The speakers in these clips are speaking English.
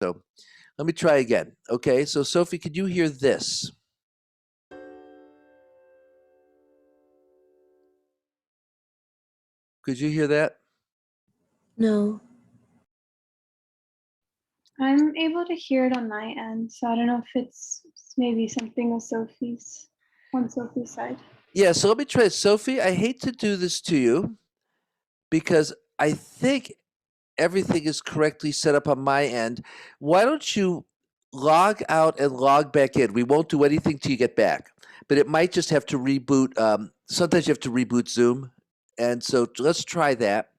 So let me try again. Okay, so Sophie, could you hear this? Could you hear that? No. I'm able to hear it on my end, so I don't know if it's maybe something on Sophie's side. Yeah, so let me try. Sophie, I hate to do this to you because I think everything is correctly set up on my end. Why don't you log out and log back in? We won't do anything till you get back, but it might just have to reboot. Sometimes you have to reboot Zoom. And so let's try that.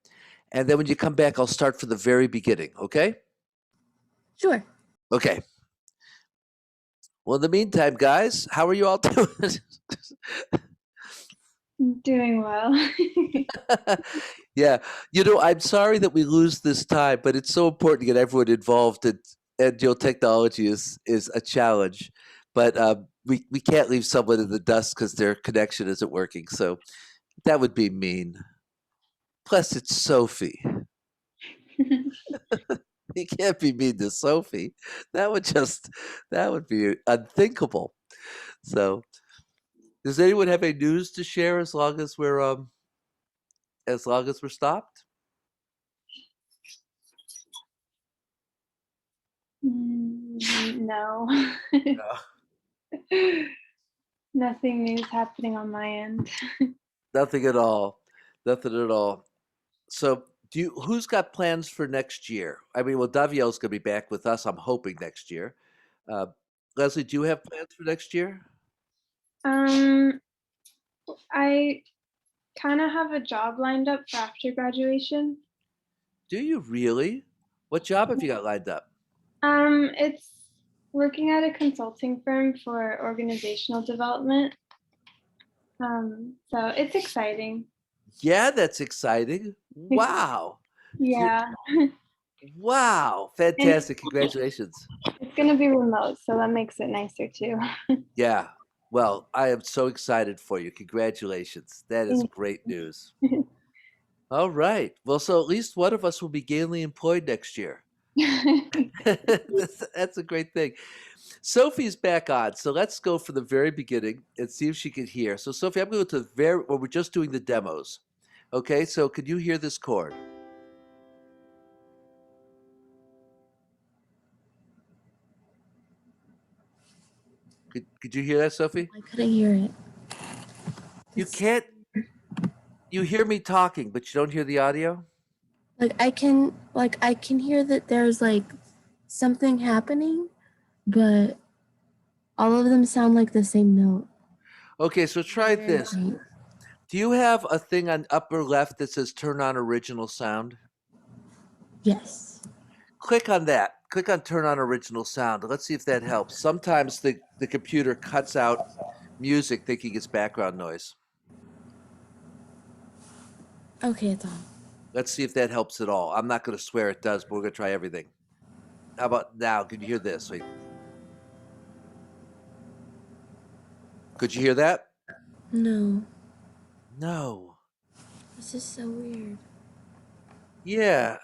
And then when you come back, I'll start from the very beginning. Okay? Sure. Okay. Well, in the meantime, guys, how are you all doing? Doing well. Yeah. I'm sorry that we lose this time, but it's so important to get everyone involved, and technology is a challenge. But we can't leave someone in the dust because their connection isn't working. So that would be mean. Plus, it's Sophie. You can't be mean to Sophie. That would be unthinkable. So, does anyone have any news to share as long as we're stopped? No. Nothing new is happening on my end. Nothing at all. Nothing at all. So, who's got plans for next year? I mean, well, Daviel's going to be back with us. I'm hoping next year. Uh, Leslie, do you have plans for next year? I kind of have a job lined up for after graduation. Do you really? What job have you got lined up? It's working at a consulting firm for organizational development. So it's exciting. Yeah, that's exciting. Wow. Yeah. Wow. Fantastic. Congratulations. It's going to be remote, so that makes it nicer too. Yeah. Well, I am so excited for you. Congratulations. That is great news. All right. Well, so at least one of us will be gainfully employed next year. That's a great thing. Sophie's back on, so let's go from the very beginning and see if she can hear. So, Sophie, I'm going to go to we're just doing the demos. Okay, so could you hear this chord? Could you hear that, Sophie? I couldn't hear it. You can't. You hear me talking, but you don't hear the audio? I can hear that there's something happening, but all of them sound like the same note. Okay, so try Very this. faint. Do you have a thing on upper left that says turn on original sound? Yes. Click on that. Click on turn on original sound. Let's see if that helps. Sometimes the computer cuts out music thinking it's background noise. Okay, it's on. Let's see if that helps at all. I'm not going to swear it does, but we're going to try everything. How about now? Can you hear this? Wait. Could you hear that? No. No. This is so weird. Yeah.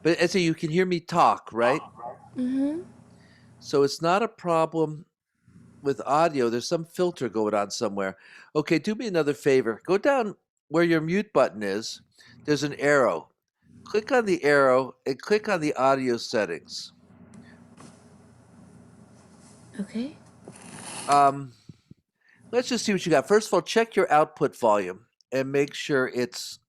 But so you can hear me talk, right? Mm-hmm. So it's not a problem with audio. There's some filter going on somewhere. Okay, do me another favor. Go down where your mute button is. There's an arrow. Click on the arrow and click on the audio settings. Okay. Let's just see what you got. First of all, check your output volume and make sure it's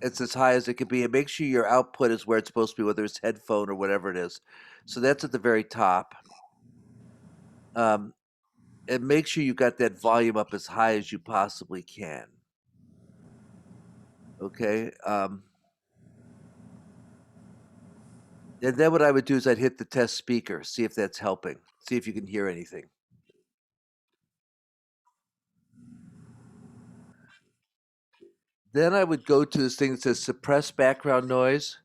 as high as it could be, and make sure your output is where it's supposed to be, whether it's headphone or whatever it is. So that's at the very top. And make sure you got that volume up as high as you possibly can. Okay. And then what I would do is I'd hit the test speaker, see if that's helping, see if you can hear anything. Then I would go to this thing that says suppress background noise.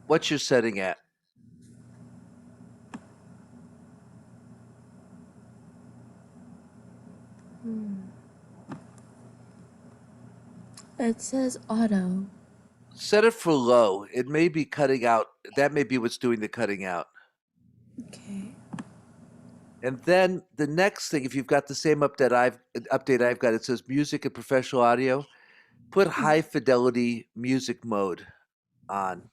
What's your setting at? It says auto. Set it for low. It may be cutting out. That may be what's doing the cutting out. Okay. And then the next thing, if you've got the same update I've got, it says music and professional audio. Put high fidelity music mode on.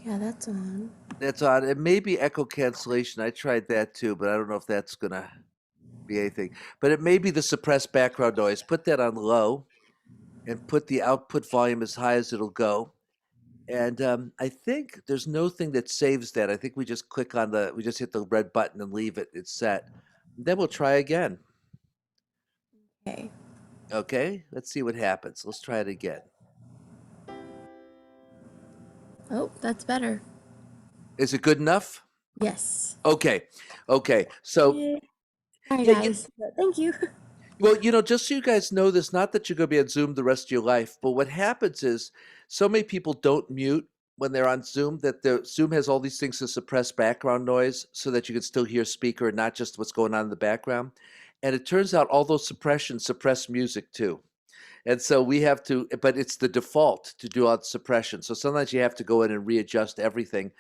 Yeah, that's on. That's on. It may be echo cancellation. I tried that too, but I don't know if that's gonna be anything. But it may be the suppressed background noise. Put that on low, and put the output volume as high as it'll go. And I think there's no thing that saves that. I think we just we just hit the red button and leave it. It's set. Then we'll try again. Okay. Okay, let's see what happens. Let's try it again. Oh, that's better. Is it good enough? Yes. Okay, okay. So, Yay. Hi yeah, guys. Thank you. well, just so you guys know this, not that you're going to be on Zoom the rest of your life, but what happens is so many people don't mute when they're on Zoom that the Zoom has all these things to suppress background noise so that you can still hear speaker and not just what's going on in the background. And it turns out all those suppressions suppress music too. And so we have to, but it's the default to do all the suppression. So sometimes you have to go in and readjust everything.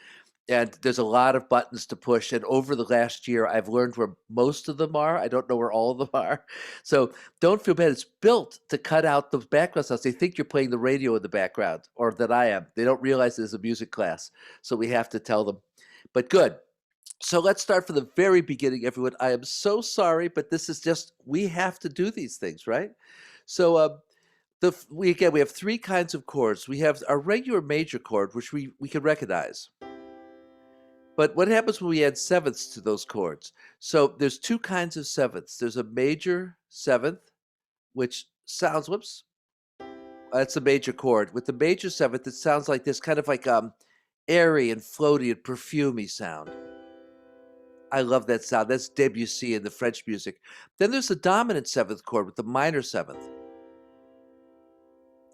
And there's a lot of buttons to push. And over the last year, I've learned where most of them are. I don't know where all of them are. So don't feel bad. It's built to cut out the background sounds. They think you're playing the radio in the background, or that I am. They don't realize there's a music class. So we have to tell them. But good. So let's start from the very beginning, everyone. I am so sorry, but this is just, we have to do these things, right? So we have three kinds of chords. We have our regular major chord, which we can recognize. But what happens when we add sevenths to those chords? So there's two kinds of sevenths. There's a major seventh, which sounds, whoops, that's a major chord. With the major seventh, it sounds like this, kind of like airy and floaty and perfumey sound. I love that sound. That's Debussy in the French music. Then there's the dominant seventh chord with the minor seventh.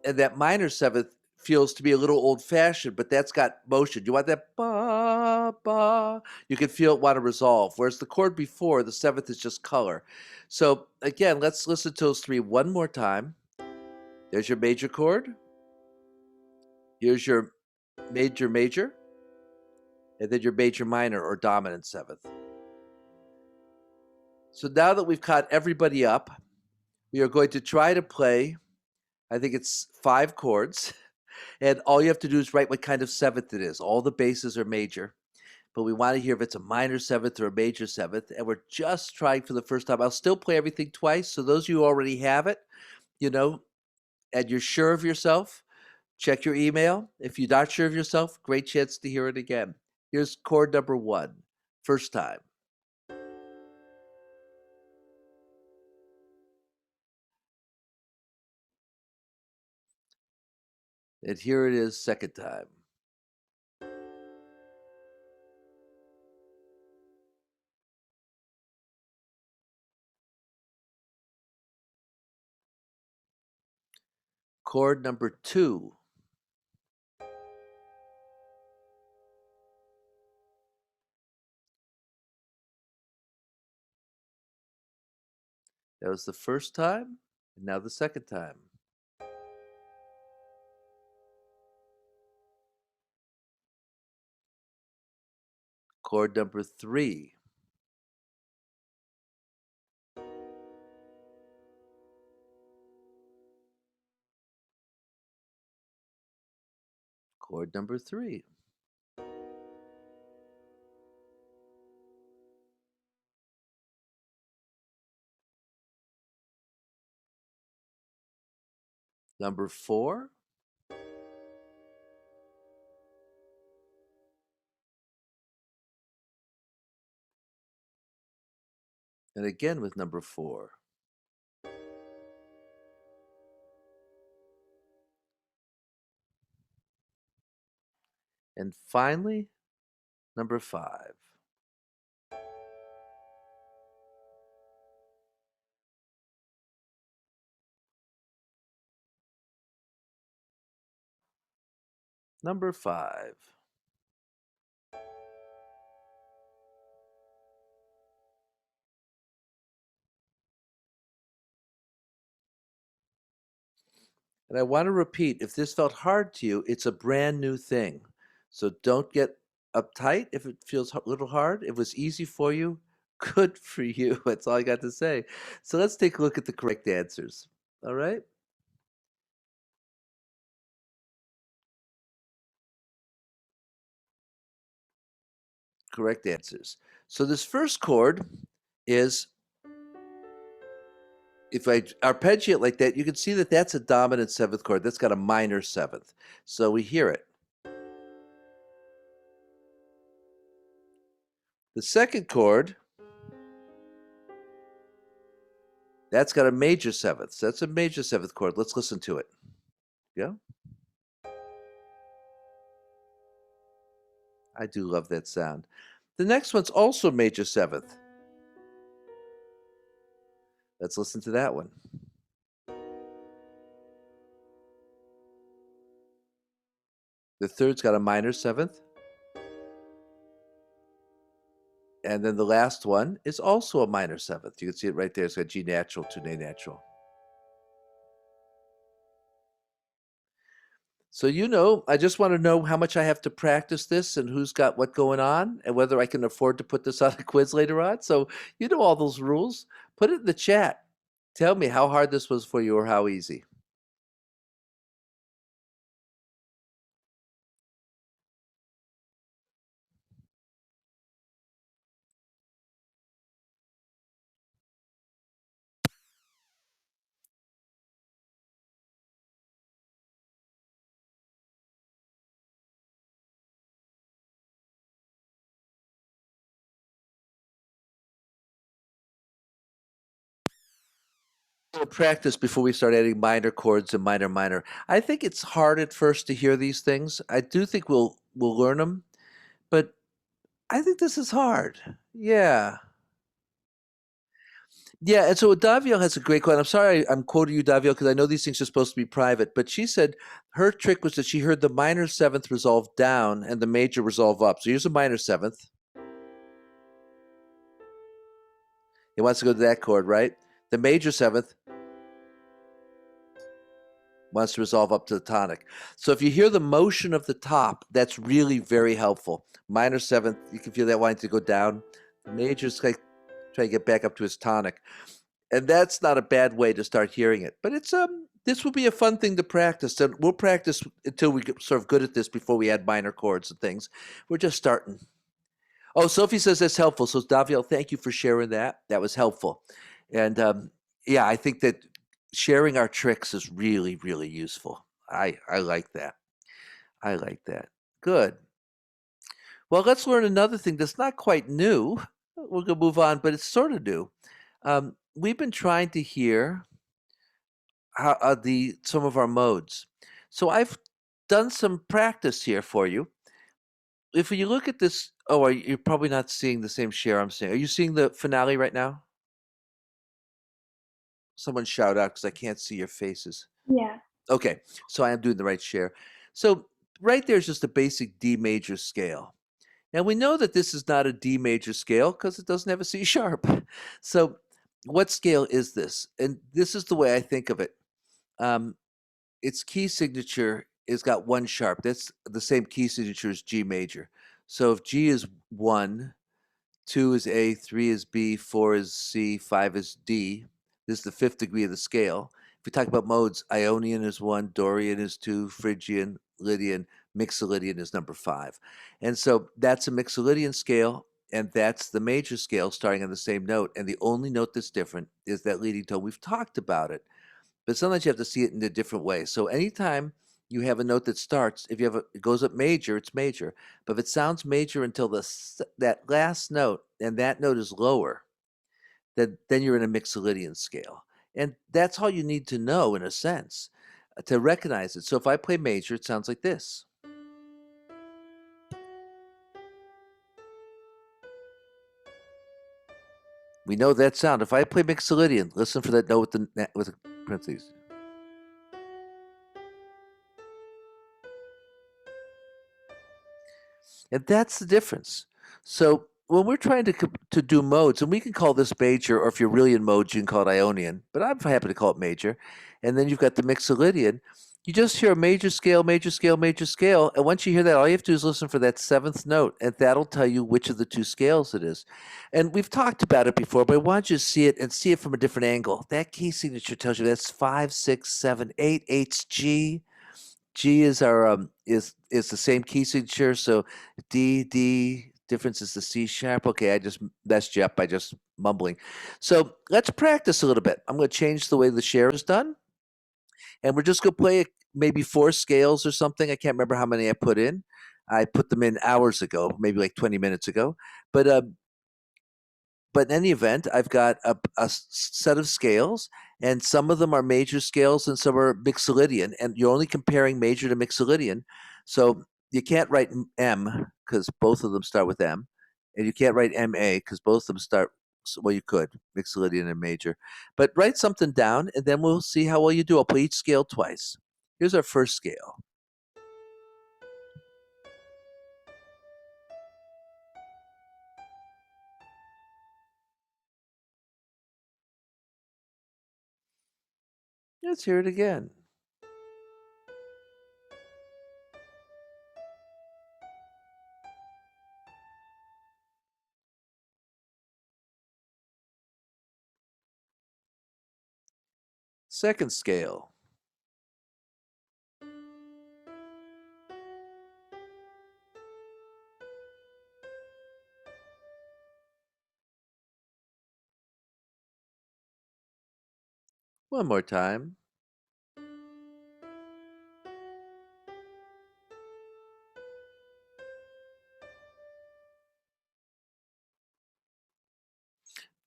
And that minor seventh feels to be a little old fashioned, but that's got motion. You want that ba ba. You can feel it want to resolve. Whereas the chord before, the seventh is just color. So again, let's listen to those three one more time. There's your major chord. Here's your major major. And then your major minor or dominant seventh. So now that we've caught everybody up, we are going to try to play, I think it's 5 chords. And all you have to do is write what kind of seventh it is. All the basses are major, but we want to hear if it's a minor seventh or a major seventh. And we're just trying for the first time. I'll still play everything twice. So those of you who already have it, and you're sure of yourself, check your email. If you're not sure of yourself, great chance to hear it again. Here's chord number 1, first time. And here it is, second time. Chord number 2. That was the first time, and now the second time. Chord number 3. Chord number 3. Number 4. And again with number 4. And finally, number 5. Number 5. And I want to repeat, if this felt hard to you, it's a brand new thing. So don't get uptight if it feels a little hard. If it was easy for you, good for you. That's all I got to say. So let's take a look at the correct answers. All right. Correct answers. So this first chord is, if I arpeggiate like that, you can see that that's a dominant seventh chord. That's got a minor seventh. So we hear it. The second chord, that's got a major seventh. So that's a major seventh chord. Let's listen to it. Yeah. I do love that sound. The next one's also major seventh. Let's listen to that one. The third's got a minor seventh. And then the last one is also a minor seventh. You can see it right there. It's got G natural to A natural. So I just want to know how much I have to practice this and who's got what going on and whether I can afford to put this on a quiz later on. So you know all those rules. Put it in the chat. Tell me how hard this was for you or how easy. We'll practice before we start adding minor chords and minor minor. I think it's hard at first to hear these things. I do think we'll learn them, but I think this is hard. Yeah. Yeah, and so Davio has a great quote. I'm sorry I'm quoting you, Davio, because I know these things are supposed to be private, but she said her trick was that she heard the minor seventh resolve down and the major resolve up. So here's a minor seventh. He wants to go to that chord, right? The major seventh wants to resolve up to the tonic. So if you hear the motion of the top, that's really very helpful. Minor seventh, you can feel that wanting to go down. The major's like trying to get back up to his tonic. And that's not a bad way to start hearing it. But it's this will be a fun thing to practice. And we'll practice until we get sort of good at this before we add minor chords and things. We're just starting. Oh, Sophie says that's helpful. So Daviel, thank you for sharing that. That was helpful. And yeah, I think that sharing our tricks is really, really useful. I like that. I like that. Good. Well, let's learn another thing that's not quite new. We're going to move on, but it's sort of new. We've been trying to hear how, some of our modes. So I've done some practice here for you. If you look at this, you're probably not seeing the same share I'm seeing. Are you seeing the finale right now? Someone shout out because I can't see your faces. Yeah. Okay, so I am doing the right share. So right there is just a basic D major scale. Now we know that this is not a D major scale because it doesn't have a C sharp. So what scale is this? And this is the way I think of it. Its key signature is got 1 sharp. That's the same key signature as G major. So if G is 1, 2 is A, 3 is B, 4 is C, 5 is D. This is the 5th degree of the scale. If we talk about modes, Ionian is 1, Dorian is 2, Phrygian, Lydian, Mixolydian is number 5. And so that's a Mixolydian scale, and that's the major scale starting on the same note. And the only note that's different is that leading tone. We've talked about it, but sometimes you have to see it in a different way. So anytime you have a note that starts, if you have it goes up major, it's major. But if it sounds major until that last note, and that note is lower, then you're in a Mixolydian scale. And that's all you need to know, in a sense, to recognize it. So if I play major, it sounds like this. We know that sound. If I play Mixolydian, listen for that note with the parentheses. And that's the difference. So when we're trying to do modes, and we can call this major, or if you're really in modes, you can call it Ionian, but I'm happy to call it major. And then you've got the Mixolydian. You just hear a major scale, major scale, major scale, and once you hear that, all you have to do is listen for that seventh note, and that'll tell you which of the two scales it is. And we've talked about it before, but I want you to see it and see it from a different angle. That key signature tells you that's 5, 6, 7, 8. 8's G. G is our is the same key signature, so D, D. Difference is the C sharp. Okay, I just messed you up by just mumbling. So let's practice a little bit. I'm going to change the way the share is done, and we're just going to play maybe 4 scales or something. I can't remember how many I put in. I put them in hours ago, maybe like 20 minutes ago. But in any event, I've got a set of scales, and some of them are major scales and some are Mixolydian, and you're only comparing major to Mixolydian. So you can't write M because both of them start with M, and you can't write MA because both of them start, well, you could, Mixolydian and major. But write something down, and then we'll see how well you do. I'll play each scale twice. Here's our first scale. Let's hear it again. Second scale. One more time.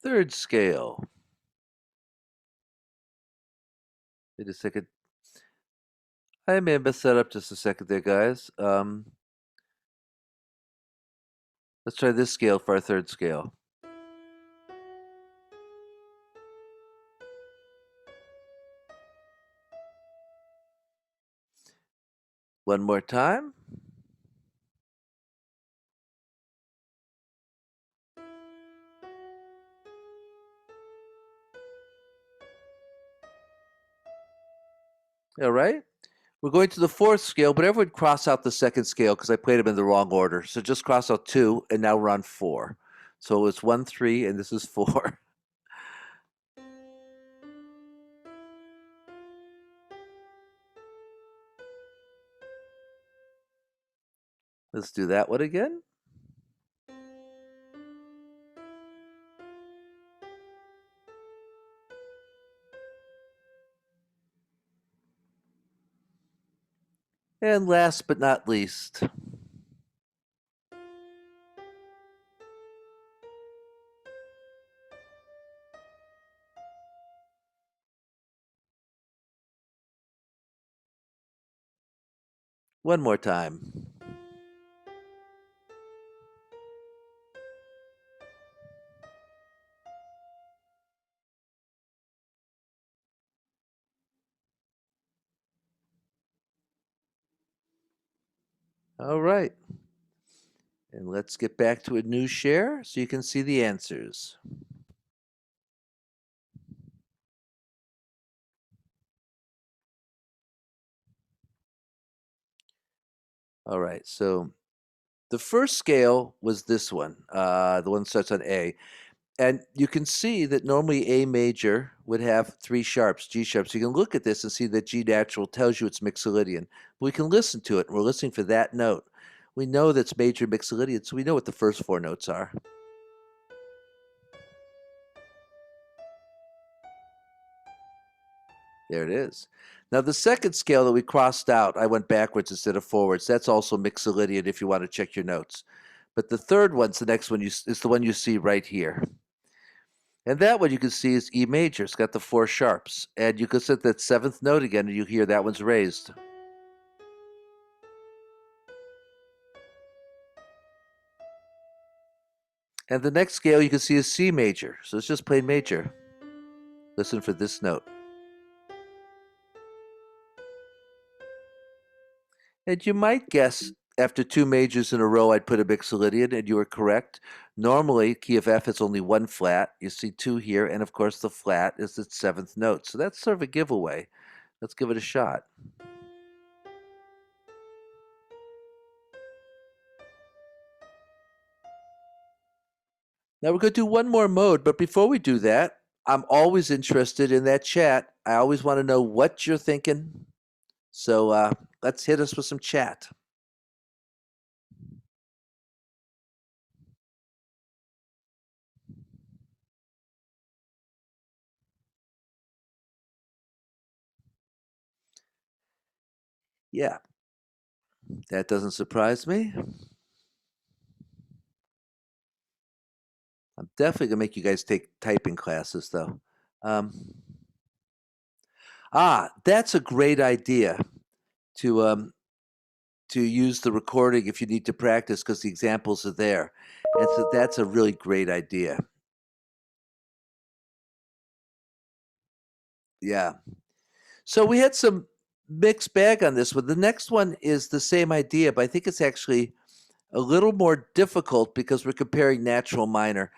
Third scale. Wait a second. I may have messed that up just a second there, guys. Let's try this scale for our third scale. One more time. All right. We're going to the fourth scale, but everyone cross out the second scale because I played them in the wrong order. So just cross out 2, and now we're on 4. So it's 1, 3, and this is 4. Let's do that one again. And last but not least, one more time. All right. And let's get back to a new share so you can see the answers. All right, so the first scale was this one, the one that starts on A. And you can see that normally A major would have 3 sharps, G sharp. So you can look at this and see that G natural tells you it's Mixolydian. But we can listen to it, and we're listening for that note. We know that's major Mixolydian, so we know what the first 4 notes are. There it is. Now the second scale that we crossed out, I went backwards instead of forwards. That's also Mixolydian if you want to check your notes. But the third one's the next one. Is the one you see right here. And that one you can see is E major. It's got the 4 sharps. And you can set that 7th note again, and you hear that one's raised. And the next scale you can see is C major. So it's just plain major. Listen for this note. And you might guess after two majors in a row, I'd put a Mixolydian, and you were correct. Normally, key of F is only one flat. You see two here, and of course the flat is its seventh note. So that's sort of a giveaway. Let's give it a shot. Now we're going to do one more mode, but before we do that, I'm always interested in that chat. I always want to know what you're thinking. So let's hit us with some chat. Yeah, that doesn't surprise me. I'm definitely gonna make you guys take typing classes, though. That's a great idea to use the recording if you need to practice because the examples are there, and so that's a really great idea. Yeah. So we had some mixed bag on this one. The next one is the same idea, but I think it's actually a little more difficult because we're comparing natural minor.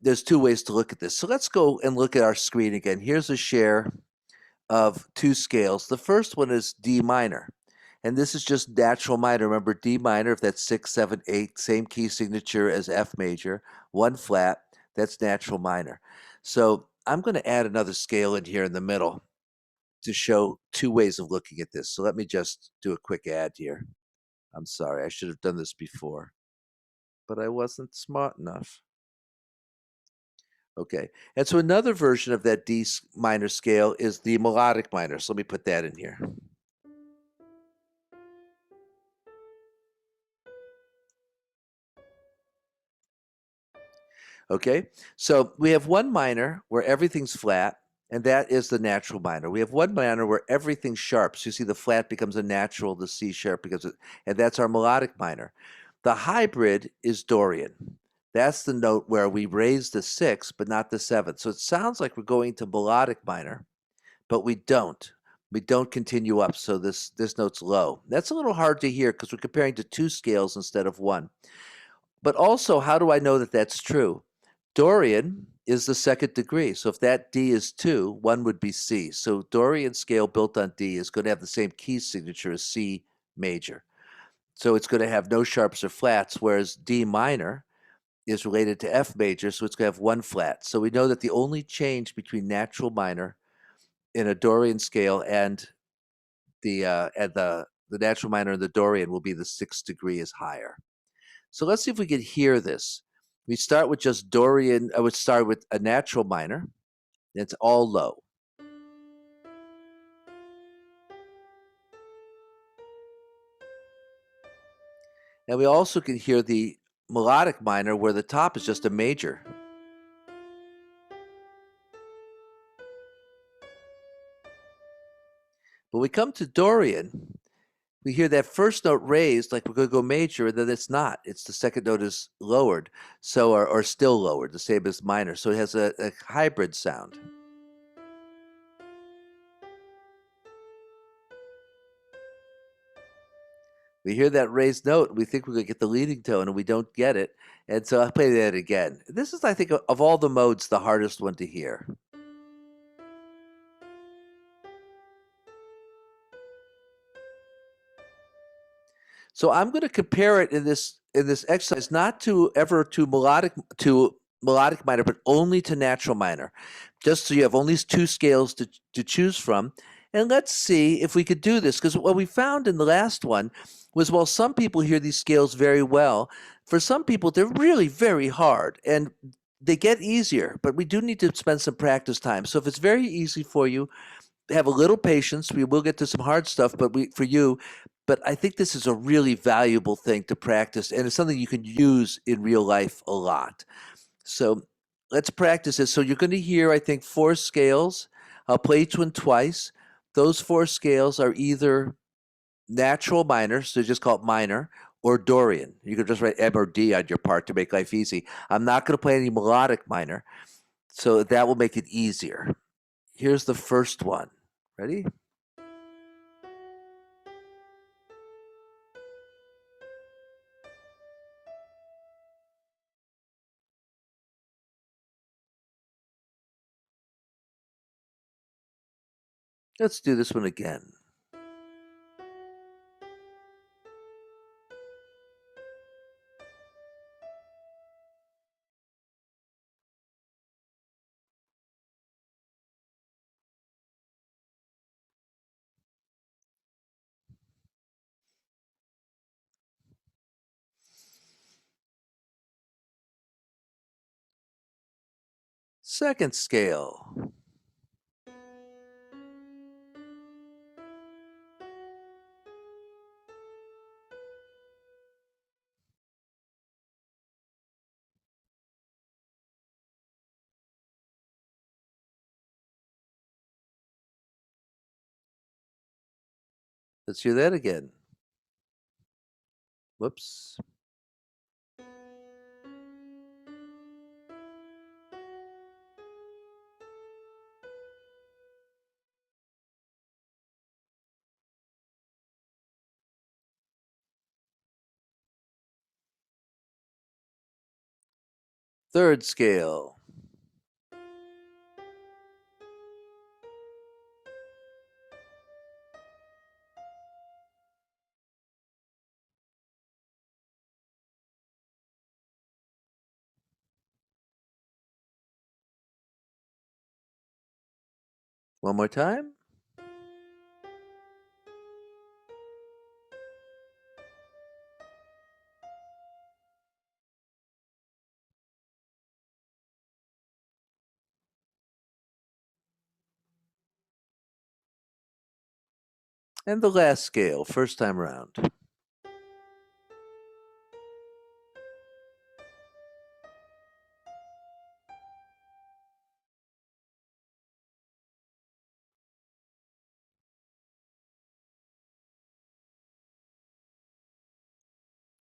There's two ways to look at this. So let's go and look at our screen again. Here's a share of two scales. The first one is D minor, and this is just natural minor. Remember, D minor, if that's 6, 7, 8, same key signature as F major, one flat, that's natural minor. So I'm going to add another scale in here in the middle to show two ways of looking at this. So let me just do a quick add here. I'm sorry, I should have done this before, but I wasn't smart enough. Okay, and so another version of that D minor scale is the melodic minor. So let me put that in here. Okay, so we have one minor where everything's flat, and that is the natural minor. We have one minor where everything's sharp. So you see the flat becomes a natural, the C sharp becomes and that's our melodic minor. The hybrid is Dorian. That's the note where we raise the 6, but not the 7. So it sounds like we're going to melodic minor, but we don't. We don't continue up, so this note's low. That's a little hard to hear because we're comparing to two scales instead of one. But also, how do I know that that's true? Dorian is the second degree. So if that D is 2, 1 would be C. So Dorian scale built on D is going to have the same key signature as C major. So it's going to have no sharps or flats, whereas D minor is related to F major, so it's going to have one flat. So we know that the only change between natural minor in a Dorian scale and the natural minor and the Dorian will be the 6th degree is higher. So let's see if we can hear this. We start with just Dorian. I would start with a natural minor. It's all low. And we also can hear the melodic minor where the top is just a major. But we come to Dorian, we hear that first note raised, like we're going to go major, and then it's not. It's the second note is lowered, so or still lowered, the same as minor. So it has a hybrid sound. We hear that raised note, and we think we're going to get the leading tone, and we don't get it. And so I'll play that again. This is, I think, of all the modes, the hardest one to hear. So I'm going to compare it in this exercise, not to melodic minor, but only to natural minor, just so you have only two scales to choose from. And let's see if we could do this, because what we found in the last one was while some people hear these scales very well, for some people they're really very hard and they get easier, but we do need to spend some practice time. So if it's very easy for you, have a little patience. We will get to some hard stuff, but I think this is a really valuable thing to practice, and it's something you can use in real life a lot. So let's practice this. So you're going to hear, I think, 4 scales. I'll play each one twice. Those 4 scales are either natural minor, so just call it minor, or Dorian. You could just write M or D on your part to make life easy. I'm not going to play any melodic minor, so that will make it easier. Here's the first one. Ready? Let's do this one again. Second scale. Let's hear that again. Whoops. Third scale. One more time. And the last scale, first time around.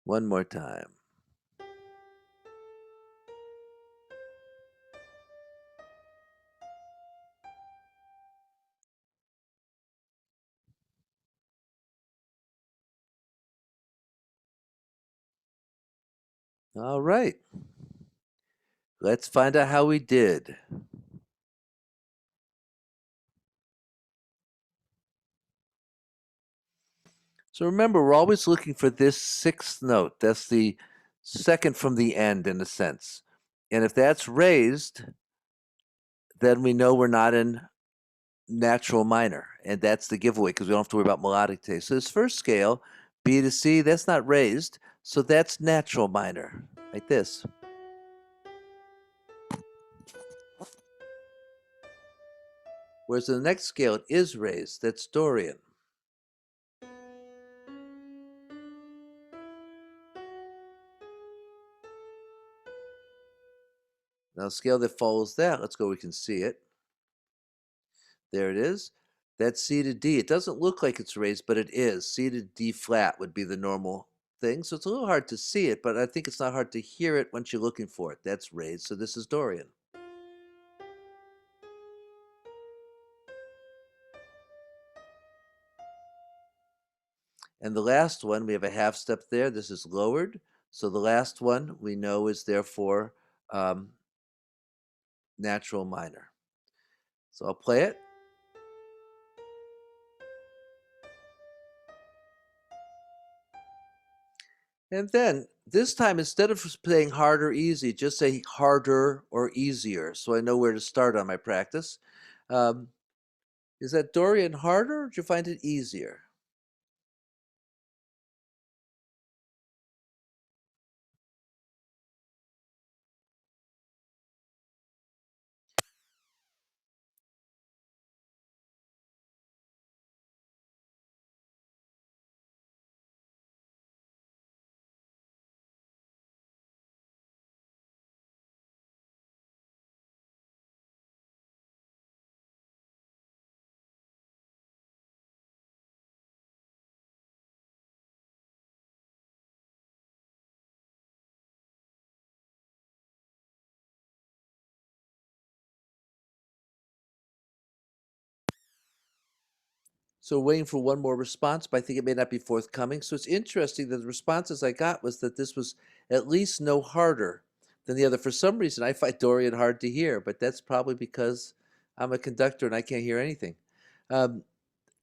One more time. All right. Let's find out how we did. So remember, we're always looking for this sixth note. That's the second from the end, in a sense. And if that's raised, then we know we're not in natural minor. And that's the giveaway because we don't have to worry about melodic taste. So this first scale, B to C, that's not raised. So that's natural minor, like this. Whereas in the next scale, it is raised. That's Dorian. Now, the scale that follows that, let's go, we can see it. There it is. That's C to D. It doesn't look like it's raised, but it is. C to D flat would be the normal thing. So it's a little hard to see it, but I think it's not hard to hear it once you're looking for it. That's raised. So this is Dorian. And the last one, we have a half step there. This is lowered. So the last one we know is therefore natural minor. So I'll play it. And then this time, instead of playing hard or easy, just say harder or easier. So I know where to start on my practice. Is that Dorian harder or did you find it easier? So waiting for one more response, but I think it may not be forthcoming. So it's interesting that the responses I got was that this was at least no harder than the other. For some reason, I find Dorian hard to hear, but that's probably because I'm a conductor and I can't hear anything.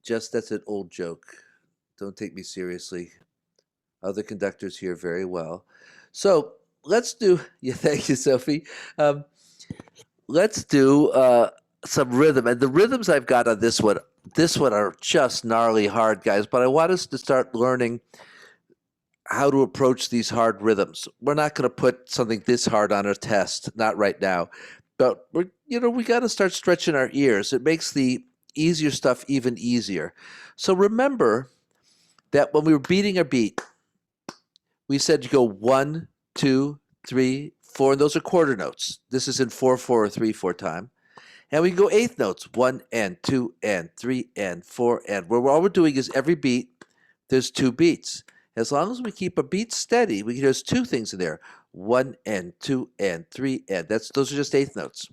Just that's an old joke. Don't take me seriously. Other conductors hear very well. So let's do, yeah, thank you, Sophie. Um, let's do some rhythm. And the rhythms I've got on this one are just gnarly hard, guys. But I want us to start learning how to approach these hard rhythms. We're not going to put something this hard on a test, not right now. But we got to start stretching our ears. It makes the easier stuff even easier. So remember that when we were beating a beat, we said you go 1, 2, 3, 4, and those are quarter notes. This is in 4/4 or 3/4 time. And we go eighth notes, 1 and 2 and 3 and 4 and where all we're doing is every beat, there's 2 beats. As long as we keep a beat steady, there's 2 things in there, 1 and 2 and 3 and those are just eighth notes.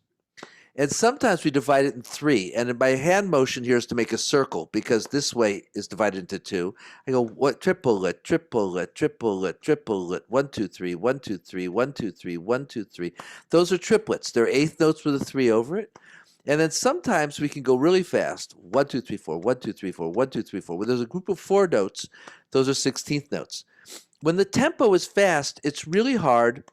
And sometimes we divide it in 3. And my hand motion here is to make a circle because this way is divided into 2. I go what triplet, triplet, triplet, triplet, 1, 2, 3, 1, 2, 3, 1, 2, 3, 1, 2, 3. Those are triplets. They're eighth notes with a 3 over it. And then sometimes we can go really fast. 1, 2, 3, 4, 1, 2, 3, 4, 1, 2, 3, 4. When there's a group of 4 notes, those are 16th notes. When the tempo is fast, it's really hard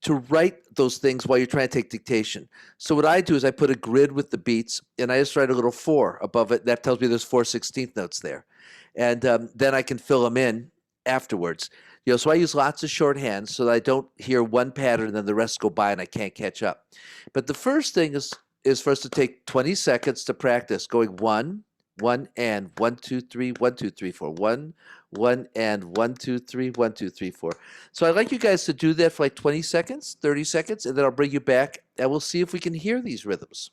to write those things while you're trying to take dictation. So what I do is I put a grid with the beats, and I just write a little 4 above it. That tells me there's 4 16th notes there. And then I can fill them in afterwards. So I use lots of shorthand so that I don't hear one pattern and then the rest go by and I can't catch up. But the first thing is for us to take 20 seconds to practice going 1, 1 and 1, 2, 3, 1, 2, 3, 4, 1, 1 and 1, 2, 3, 1, 2, 3, 4. So I'd like you guys to do that for like 20 seconds, 30 seconds, and then I'll bring you back and we'll see if we can hear these rhythms.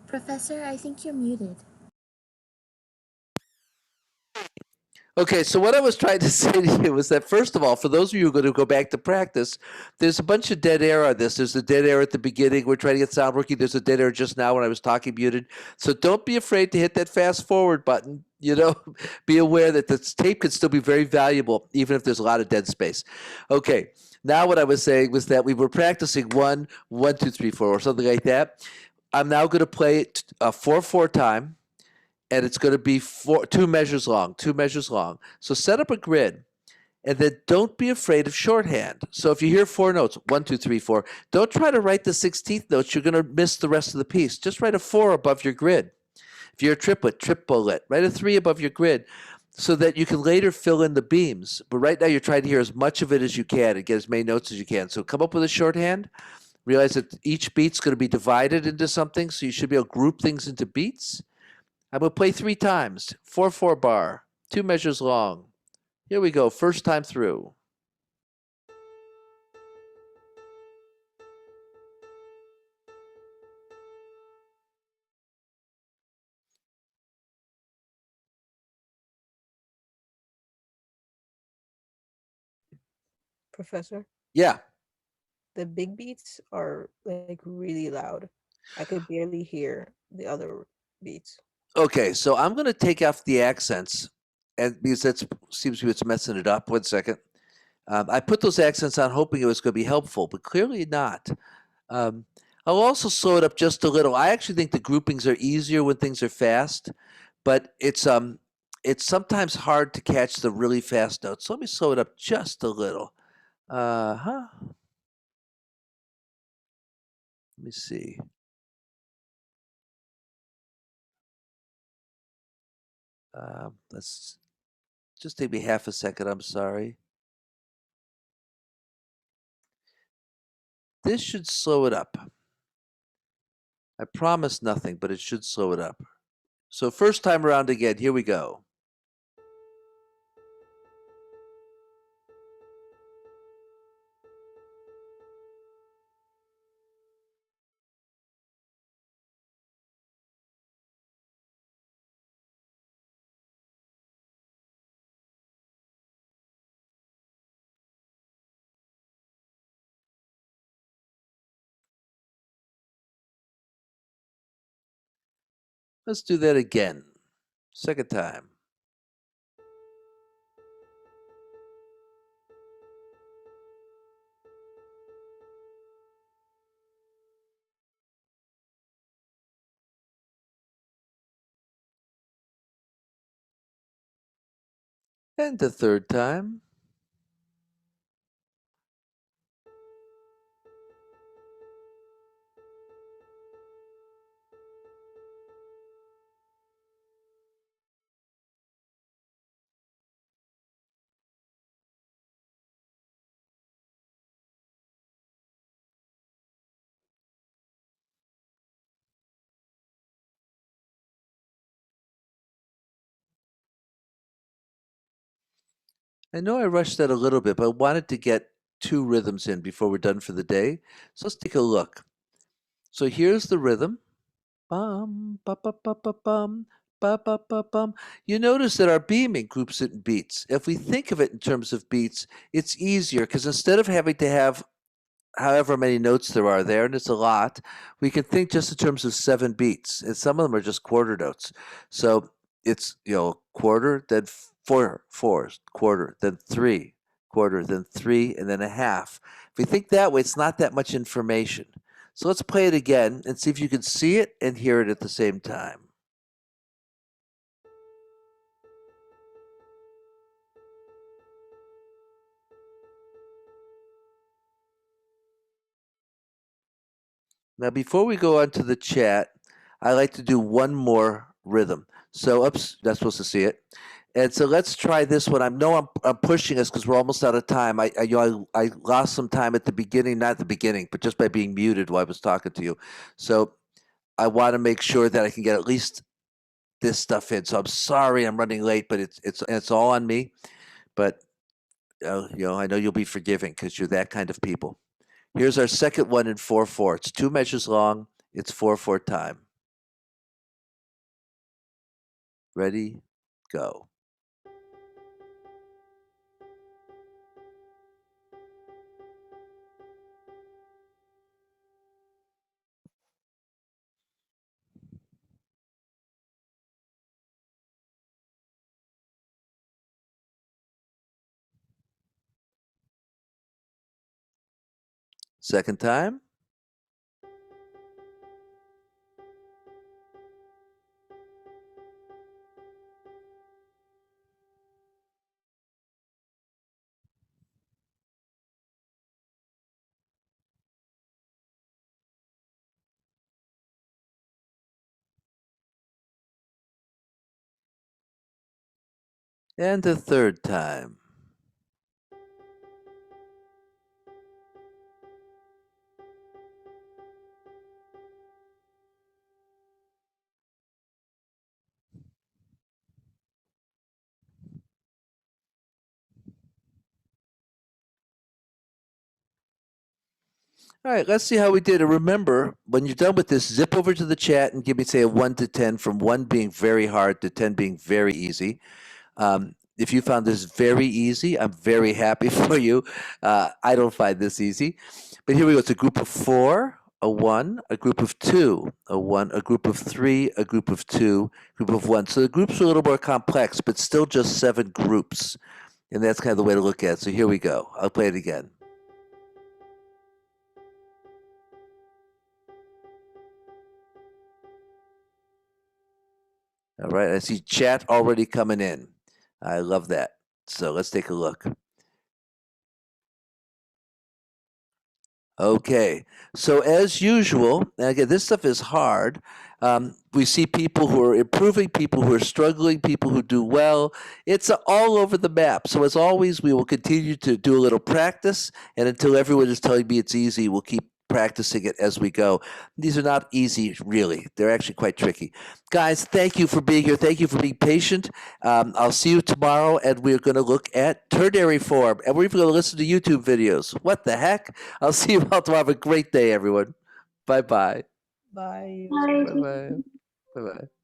Professor, I think you're muted. Okay, so what I was trying to say to you was that first of all, for those of you who are going to go back to practice, there's a bunch of dead air on this. There's a dead air at the beginning. We're trying to get sound working. There's a dead air just now when I was talking muted. So don't be afraid to hit that fast forward button. Be aware that this tape could still be very valuable, even if there's a lot of dead space. Okay, now what I was saying was that we were practicing 1, 1, 2, 3, 4, or something like that. I'm now going to play it 4/4 time. And it's going to be 2 measures long, 2 measures long. So set up a grid, and then don't be afraid of shorthand. So if you hear 4 notes, 1, 2, 3, 4, don't try to write the 16th notes. You're going to miss the rest of the piece. Just write a 4 above your grid. If you're a triplet, write a 3 above your grid so that you can later fill in the beams. But right now you're trying to hear as much of it as you can and get as many notes as you can. So come up with a shorthand. Realize that each beat's going to be divided into something, so you should be able to group things into beats. I'm going to play 3 times, 4/4 bar, 2 measures long. Here we go, first time through. Professor, Yeah. the big beats are like really loud. I could barely hear the other beats. Okay, so I'm going to take off the accents, and because that seems to be what's messing it up. 1 second. I put those accents on hoping it was going to be helpful, but clearly not. Um, I'll also slow it up just a little. I actually think the groupings are easier when things are fast, but it's sometimes hard to catch the really fast notes. So let me slow it up just a little. Let me see. Let's just take me half a second. I'm sorry. This should slow it up. I promise nothing, but it should slow it up. So first time around again, here we go. Let's do that again. Second time. And the third time. I know I rushed that a little bit, but I wanted to get 2 rhythms in before we're done for the day. So let's take a look. So here's the rhythm. Bum, ba, ba, ba, ba, bum, ba, ba, ba, bum. You notice that our beaming groups it in beats. If we think of it in terms of beats, it's easier because instead of having to have however many notes there are there, and it's a lot, we can think just in terms of 7 beats, and some of them are just quarter notes. So it's, quarter, then 4 fours, quarter, then 3, quarter, then 3, and then a half. If we think that way, it's not that much information. So let's play it again and see if you can see it and hear it at the same time. Now, before we go on to the chat, I like to do one more rhythm. So, oops, not supposed to see it. And so let's try this one. I'm pushing us because we're almost out of time. I lost some time at the beginning, not the beginning, but just by being muted while I was talking to you. So I want to make sure that I can get at least this stuff in. So I'm sorry I'm running late, but it's all on me. But I know you'll be forgiving because you're that kind of people. Here's our second one in 4/4. It's 2 measures long. It's 4/4 time. Ready, go. Second time. And the third time. All right, let's see how we did. And remember, when you're done with this, zip over to the chat and give me, say, a 1 to 10, from 1 being very hard to 10 being very easy. If you found this very easy, I'm very happy for you. I don't find this easy. But here we go. It's a group of 4 a 1, a group of 2, a 1, a group of 3, a group of 2, group of 1. So the groups are a little more complex, but still just 7 groups. And that's kind of the way to look at it. So here we go. I'll play it again. All right, I see chat already coming in. I love that. So let's take a look. Okay, so as usual, and again, this stuff is hard. We see people who are improving, people who are struggling, people who do well. It's all over the map. So as always, we will continue to do a little practice, and until everyone is telling me it's easy, we'll keep practicing it as we go. These are not easy, really. They're actually quite tricky. Guys, thank you for being here. Thank you for being patient. I'll see you tomorrow, and we're going to look at ternary form, and we're even going to listen to YouTube videos. What the heck? I'll see you all tomorrow. Have a great day, everyone. Bye-bye. Bye. Bye. Bye-bye. Bye-bye.